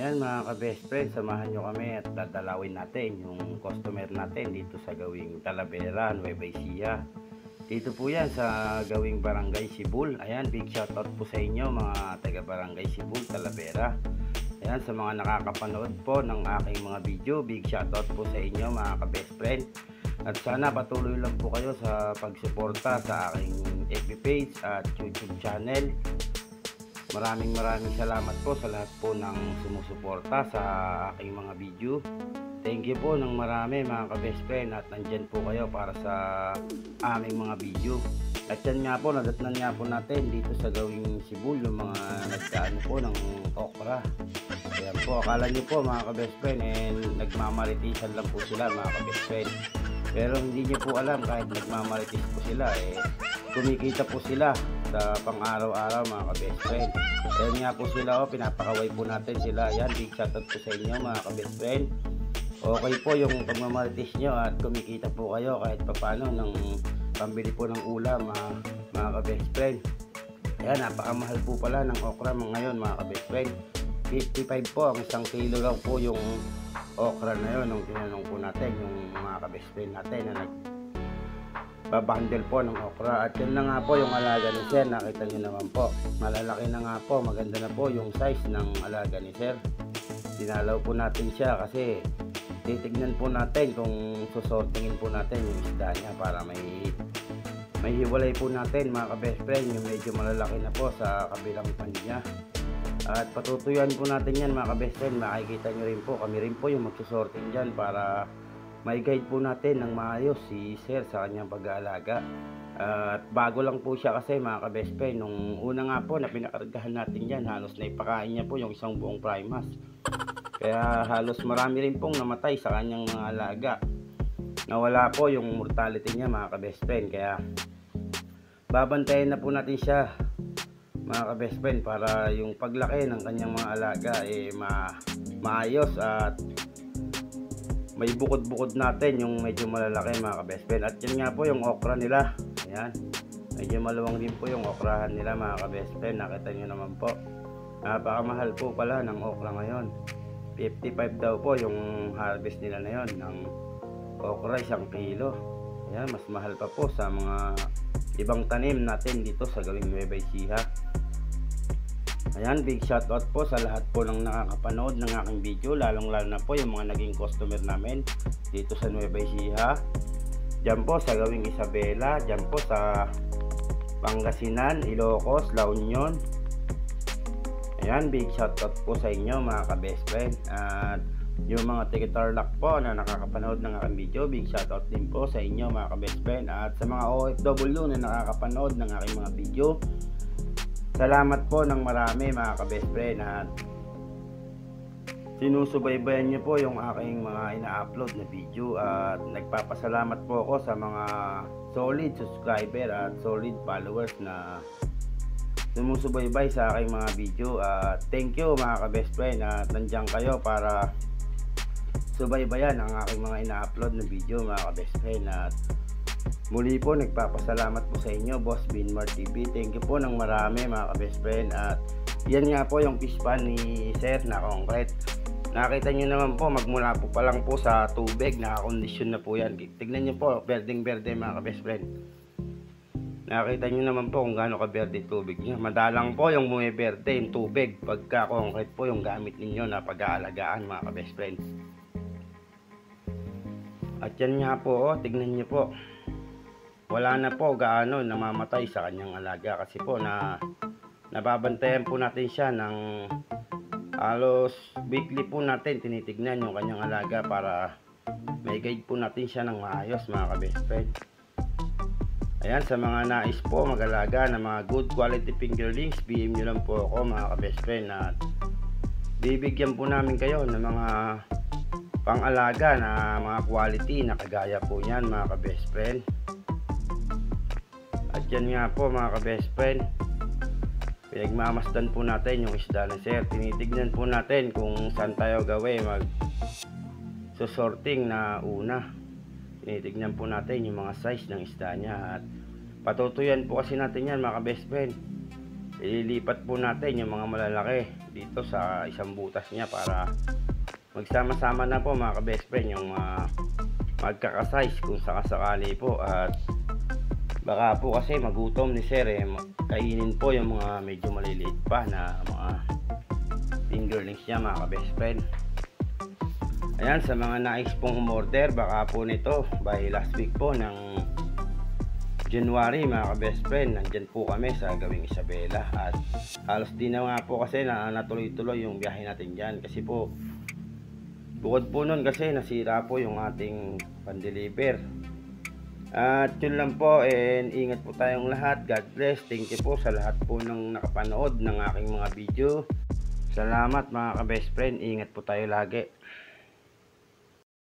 Ayan mga ka-best friend, samahan nyo kami at dadalawin natin yung customer natin dito sa gawing Talavera, Nueva Ecija. Dito po yan sa gawing Barangay Sibul. Ayan, big shoutout po sa inyo mga taga Barangay Sibul, Talavera. Ayan, sa mga nakakapanood po ng aking mga video, big shoutout po sa inyo mga ka-best friend. At sana patuloy lang po kayo sa pagsuporta sa aking FB page at YouTube channel. Maraming salamat po sa lahat po ng sumusuporta sa aking mga video. Thank you po ng marami mga ka-best friend, at nandyan po kayo para sa aming mga video. At yan nga po, nadatnan nga po natin dito sa gawing Sibul yung mga nagkaano po ng okra. Kaya po, akala nyo po mga ka-best friend, nagmamaritisan lang po sila mga ka-best friend. Pero hindi nyo po alam, kahit nagmamaritis po sila, kumikita po sila sa pang-araw-araw mga ka-best friend. Kaya nga po sila, pinapakaway po natin sila. Yan, big shoutout po sa inyo mga ka-best friend. Okay po yung pagmamaritis nyo at kumikita po kayo kahit papano ng pambili po ng ulam mga ka-best friend. Ayan, napakamahal po pala ng okra ngayon mga ka-best friend. 55 po ang isang kilo lang po yung okra na yun nung tinanong po natin yung mga ka-best friend natin na nagbabundle po ng okra. At yun na nga po yung alaga ni sir, nakita nyo naman po, malalaki na nga po, maganda na po yung size ng alaga ni sir. Dinalaw po natin siya kasi titignan po natin kung susortingin po natin yung isda niya para may hiwalay po natin mga ka-best friend yung medyo malalaki na po sa kabilang pan niya. At patutuyuan po natin yan mga ka-best friend. Makikita nyo rin po, kami rin po yung magsusorting dyan para may guide po natin ng maayos si sir sa kanyang pag-aalaga. At bago lang po siya kasi mga ka-best friend, nung una nga po na pinakargahan natin yan, halos na ipakain niya po yung isang buong primas. Kaya halos marami rin pong namatay sa kanyang mga alaga. Nawala po yung mortality niya mga ka-best friend. Kaya babantayan na po natin siya mga ka-best friend para yung paglaki ng kanyang mga alaga maayos at may bukod-bukod natin yung medyo malalaki mga ka-best friend. At yun nga po yung okra nila. Ayan, medyo maluwang din po yung okrahan nila mga ka-best friend. Nakita nyo naman po, napakamahal po pala ng okra ngayon. 55 daw po yung harvest nila na yun ng okra, 1 kilo. Ayan, mas mahal pa po sa mga ibang tanim natin dito sa gawing Nueva Ecija. Ayan, big shoutout po sa lahat po ng nakakapanood ng aking video, lalong lalo na po yung mga naging customer namin dito sa Nueva Ecija. Diyan po sa gawing Isabela, diyan po sa Pangasinan, Ilocos, La Union. Ayan, big shoutout po sa inyo mga ka-best friend. At yung mga taga-Tarlac po na nakakapanood ng aking video, big shoutout din po sa inyo mga ka-best friend. At sa mga OFW na nakakapanood ng aking mga video, salamat po ng marami mga ka-best friend. At sinusubaybayan niyo po yung aking mga ina-upload na video. At nagpapasalamat po ako sa mga solid subscriber at solid followers na sumusubaybay sa aking mga video. At thank you mga ka-best friend, at nandiyan kayo para subaybayan ang aking mga ina-upload na video mga ka-best friend. At muli po nagpapasalamat po sa inyo, Boss Binmar TV. Thank you po ng marami mga ka-best friend. At yan nga po yung fish pan ni sir na concrete. Nakita nyo naman po, magmula po pa lang po sa tubig, nakakondisyon na po yan. Tignan nyo po, berdeng berde mga ka-best friend. Nakita nyo naman po kung gaano ka-berde tubig niya. Madalang po yung bumiberde yung tubig pagka concrete po yung gamit ninyo na pag-aalagaan mga ka-best friend. At yan nga po, tignan nyo po, wala na po gaano namamatay sa kanyang alaga kasi po nababantayan po natin siya ng halos weekly po natin tinitignan yung kanyang alaga para may guide po natin siya ng maayos mga ka-best friend. Ayan, sa mga nais po mag-alaga na mga good quality fingerlings, PM nyo lang po ako mga ka-best friend. At bibigyan po namin kayo ng mga pang-alaga na mga quality na kagaya po yan mga ka-best friend. At yan nga po mga ka-best friend, pinagmamasdan po natin yung isda na sir. Tinitignan po natin kung saan tayo gawin sorting na una. Tinitignan po natin yung mga size ng isda niya. At patutuyan po kasi natin yan mga ka-best friend. ililipat po natin yung mga malalaki dito sa isang butas niya para magsama-sama na po mga ka-best friend yung magkakasize kung sakasakali po. At baka po kasi magutom ni sir kainin po yung mga medyo maliliit pa na mga fingerlings niya mga ka-best friend. Ayan, sa mga nais pong umorder baka po nito by last week po ng January mga ka-best friend, nandyan po kami sa Gawing Isabela. At halos di na nga po kasi na natuloy-tuloy yung biyahe natin dyan kasi po bukod po nun kasi nasira po yung ating pan-deliver. At yun lang po, and ingat po tayong lahat. God bless. Thank you po sa lahat po ng nakapanood ng aking mga video. Salamat mga ka-best friend, ingat po tayo lagi.